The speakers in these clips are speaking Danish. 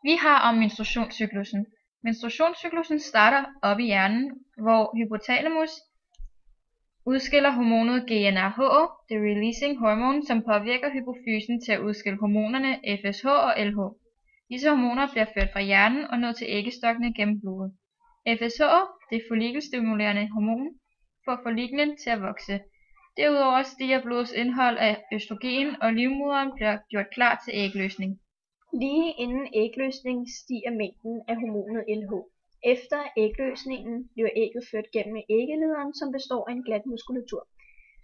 Vi har om menstruationscyklussen. Menstruationscyklussen starter oppe i hjernen, hvor hypotalamus udskiller hormonet GnRH, det releasing hormone, som påvirker hypofysen til at udskille hormonerne FSH og LH. Disse hormoner bliver ført fra hjernen og ned til æggestokkene gennem blodet. FSH, det follikelstimulerende hormon, får folliklen til at vokse. Derudover stiger blodets indhold af østrogen, og livmoderen bliver gjort klar til ægløsning. Lige inden ægløsning stiger mængden af hormonet LH. Efter ægløsningen bliver ægget ført gennem æggelederen, som består af en glat muskulatur,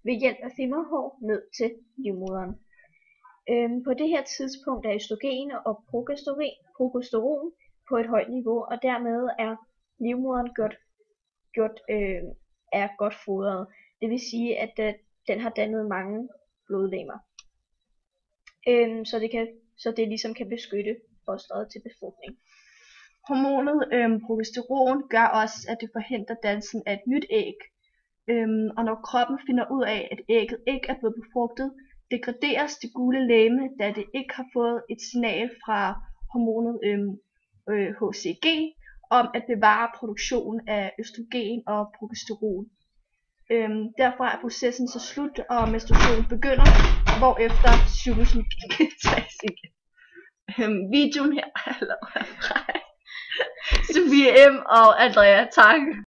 ved hjælp af femmerhår ned til livmoderen. På det her tidspunkt er østrogen og progesteron på et højt niveau, og dermed er livmoderen godt fodret. Det vil sige, at den har dannet mange blodlegemer, så det ligesom kan beskytte fosteret til befrugtning. Hormonet progesteron gør også, at det forhindrer dannelsen af et nyt æg. Og når kroppen finder ud af, at ægget ikke er blevet befrugtet, degraderes det gule legeme, da det ikke har fået et signal fra hormonet HCG om at bevare produktionen af østrogen og progesteron. Derfor er processen så slut, og menstruationen begynder, hvorefter cyklusen gentages igen. Videoen her er lavet af Sofie M. og Andrea Tange.